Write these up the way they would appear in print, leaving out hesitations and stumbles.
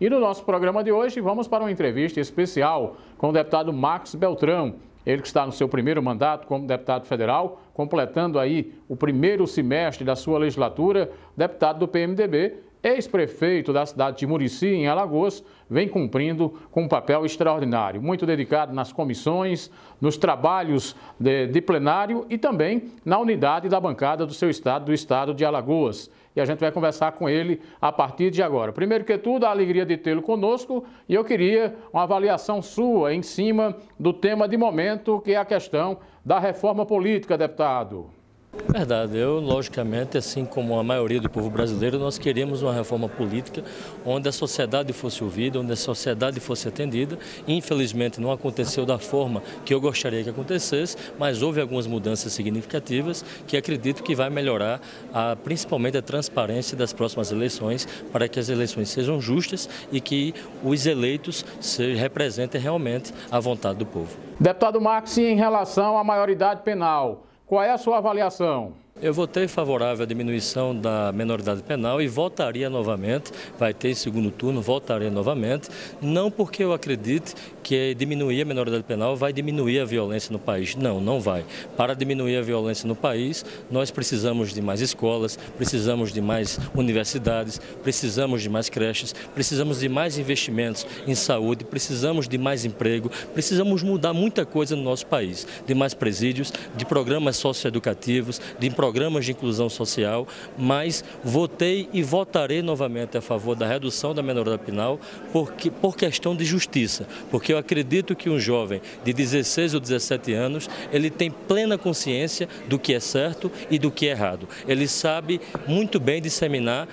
E no nosso programa de hoje vamos para uma entrevista especial com o deputado Marcos Beltrão. Ele que está no seu primeiro mandato como deputado federal, completando aí o primeiro semestre da sua legislatura, deputado do PMDB, ex-prefeito da cidade de Murici, em Alagoas, vem cumprindo com um papel extraordinário, muito dedicado nas comissões, nos trabalhos de plenário e também na unidade da bancada do seu estado, do estado de Alagoas. E a gente vai conversar com ele a partir de agora. Primeiro que tudo, a alegria de tê-lo conosco e eu queria uma avaliação sua em cima do tema de momento, que é a questão da reforma política, deputado. Verdade, eu logicamente, assim como a maioria do povo brasileiro, nós queríamos uma reforma política onde a sociedade fosse ouvida, onde a sociedade fosse atendida. Infelizmente não aconteceu da forma que eu gostaria que acontecesse, mas houve algumas mudanças significativas que acredito que vai melhorar principalmente a transparência das próximas eleições, para que as eleições sejam justas e que os eleitos representem realmente a vontade do povo. Deputado Marcos, em relação à maioridade penal, qual é a sua avaliação? Eu votei favorável à diminuição da menoridade penal e votaria novamente, vai ter segundo turno, votaria novamente, não porque eu acredite que diminuir a menoridade penal vai diminuir a violência no país. Não, não vai. Para diminuir a violência no país, nós precisamos de mais escolas, precisamos de mais universidades, precisamos de mais creches, precisamos de mais investimentos em saúde, precisamos de mais emprego, precisamos mudar muita coisa no nosso país, de mais presídios, de programas socioeducativos, de programas de inclusão social, mas votei e votarei novamente a favor da redução da menoridade penal por questão de justiça, porque eu acredito que um jovem de 16 ou 17 anos, ele tem plena consciência do que é certo e do que é errado. Ele sabe muito bem disseminar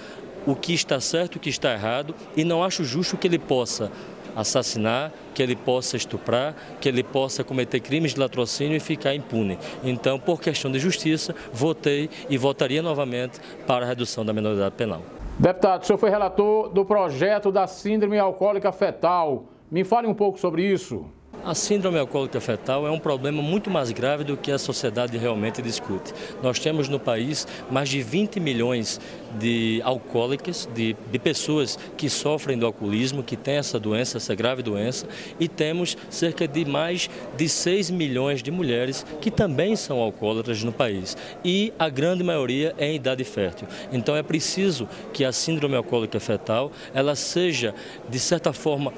o que está certo e o que está errado e não acho justo que ele possa assassinar, que ele possa estuprar, que ele possa cometer crimes de latrocínio e ficar impune. Então, por questão de justiça, votei e votaria novamente para a redução da menoridade penal. Deputado, o senhor foi relator do projeto da síndrome alcoólica fetal. Me fale um pouco sobre isso. A síndrome alcoólica fetal é um problema muito mais grave do que a sociedade realmente discute. Nós temos no país mais de 20 milhões de alcoólicas, de pessoas que sofrem do alcoolismo, que têm essa doença, essa grave doença, e temos cerca de mais de 6 milhões de mulheres que também são alcoólatras no país. E a grande maioria é em idade fértil. Então é preciso que a síndrome alcoólica fetal ela seja, de certa forma,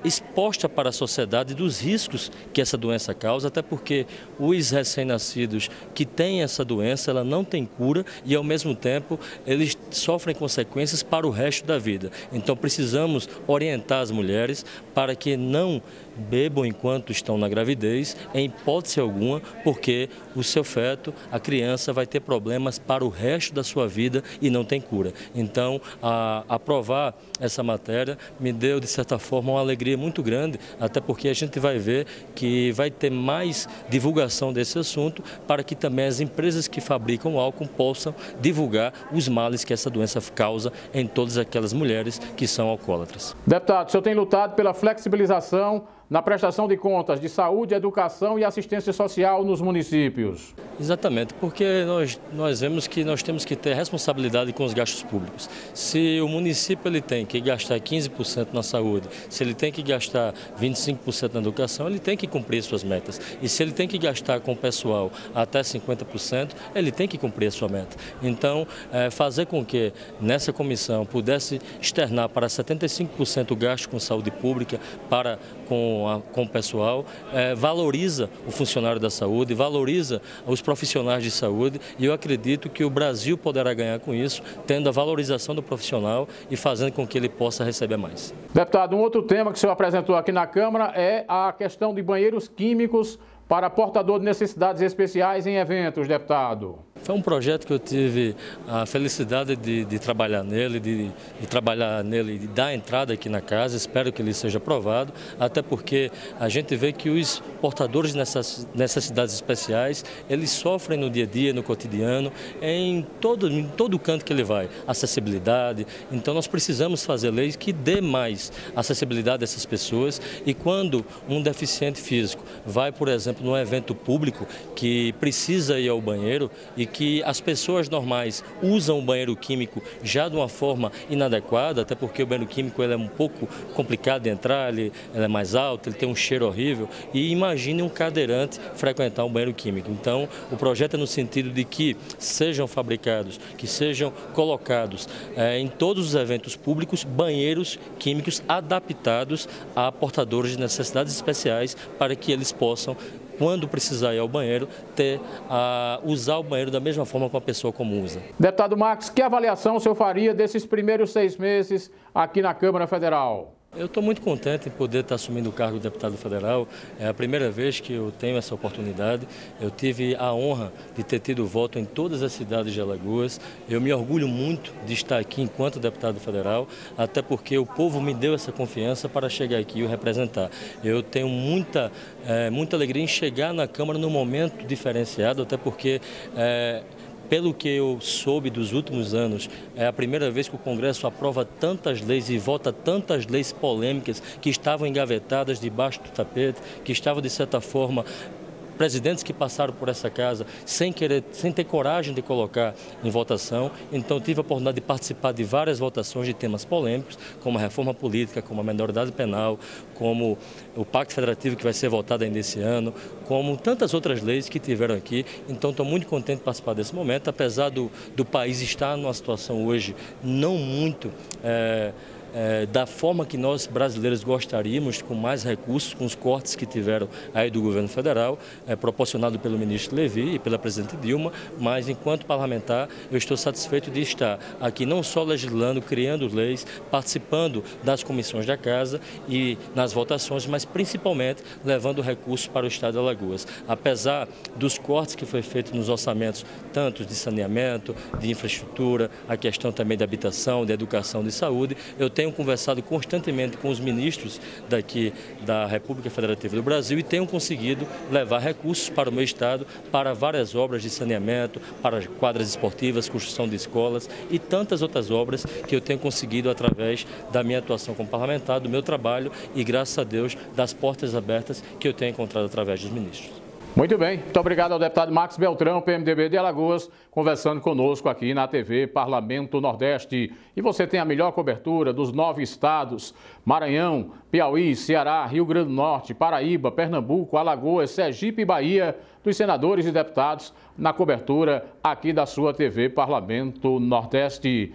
exposta para a sociedade dos riscos que essa doença causa, até porque os recém-nascidos que têm essa doença, ela não tem cura e, ao mesmo tempo, eles sofrem consequências para o resto da vida. Então, precisamos orientar as mulheres para que não bebam enquanto estão na gravidez, em hipótese alguma, porque o seu feto, a criança, vai ter problemas para o resto da sua vida e não tem cura. Então, aprovar essa matéria me deu, de certa forma, uma alegria muito grande, até porque a gente vai ver que vai ter mais divulgação desse assunto para que também as empresas que fabricam álcool possam divulgar os males que essa doença causa em todas aquelas mulheres que são alcoólatras. Deputado, o senhor tem lutado pela flexibilização na prestação de contas de saúde, educação e assistência social nos municípios. Exatamente, porque nós vemos que nós temos que ter responsabilidade com os gastos públicos. Se o município ele tem que gastar 15% na saúde, se ele tem que gastar 25% na educação, ele tem que cumprir suas metas. E se ele tem que gastar com o pessoal até 50%, ele tem que cumprir a sua meta. Então, fazer com que nessa comissão pudesse externar para 75% o gasto com saúde pública, com o pessoal, valoriza o funcionário da saúde, valoriza os profissionais de saúde e eu acredito que o Brasil poderá ganhar com isso, tendo a valorização do profissional e fazendo com que ele possa receber mais. Deputado, um outro tema que o senhor apresentou aqui na Câmara é a questão de banheiros químicos para portador de necessidades especiais em eventos, deputado. Foi um projeto que eu tive a felicidade de trabalhar nele, de dar entrada aqui na casa. Espero que ele seja aprovado, até porque a gente vê que os portadores de necessidades especiais, eles sofrem no dia a dia, no cotidiano, em todo canto que ele vai. Acessibilidade, então nós precisamos fazer leis que dê mais acessibilidade a essas pessoas e quando um deficiente físico vai, por exemplo, num evento público que precisa ir ao banheiro e que as pessoas normais usam o banheiro químico já de uma forma inadequada, até porque o banheiro químico ele é um pouco complicado de entrar, ele é mais alto, ele tem um cheiro horrível, e imagine um cadeirante frequentar um banheiro químico. Então, o projeto é no sentido de que sejam fabricados, que sejam colocados em todos os eventos públicos banheiros químicos adaptados a portadores de necessidades especiais para que eles possam, quando precisar ir ao banheiro, usar o banheiro da mesma forma que uma pessoa comum usa. Deputado Max, que avaliação o senhor faria desses primeiros 6 meses aqui na Câmara Federal? Eu estou muito contente em poder estar assumindo o cargo de deputado federal. É a primeira vez que eu tenho essa oportunidade. Eu tive a honra de ter tido voto em todas as cidades de Alagoas. Eu me orgulho muito de estar aqui enquanto deputado federal, até porque o povo me deu essa confiança para chegar aqui e o representar. Eu tenho muita alegria em chegar na Câmara num momento diferenciado, até porque pelo que eu soube dos últimos anos, é a primeira vez que o Congresso aprova tantas leis e vota tantas leis polêmicas que estavam engavetadas debaixo do tapete, que estavam, de certa forma, presidentes que passaram por essa casa sem ter coragem de colocar em votação. Então, tive a oportunidade de participar de várias votações de temas polêmicos, como a reforma política, como a minoridade penal, como o Pacto Federativo que vai ser votado ainda esse ano, como tantas outras leis que tiveram aqui. Então, estou muito contente de participar desse momento, apesar do país estar numa situação hoje não muito da forma que nós brasileiros gostaríamos, com mais recursos, com os cortes que tiveram aí do governo federal, proporcionado pelo ministro Levi e pela presidente Dilma, mas enquanto parlamentar eu estou satisfeito de estar aqui não só legislando, criando leis, participando das comissões da casa e nas votações, mas principalmente levando recursos para o estado de Alagoas. Apesar dos cortes que foi feito nos orçamentos, tanto de saneamento, de infraestrutura, a questão também da habitação, de educação, de saúde, eu tenho conversado constantemente com os ministros daqui da República Federativa do Brasil e tenho conseguido levar recursos para o meu estado, para várias obras de saneamento, para quadras esportivas, construção de escolas e tantas outras obras que eu tenho conseguido através da minha atuação como parlamentar, do meu trabalho e, graças a Deus, das portas abertas que eu tenho encontrado através dos ministros. Muito bem, muito obrigado ao deputado Max Beltrão, PMDB de Alagoas, conversando conosco aqui na TV Parlamento Nordeste. E você tem a melhor cobertura dos 9 estados: Maranhão, Piauí, Ceará, Rio Grande do Norte, Paraíba, Pernambuco, Alagoas, Sergipe e Bahia, dos senadores e deputados, na cobertura aqui da sua TV Parlamento Nordeste.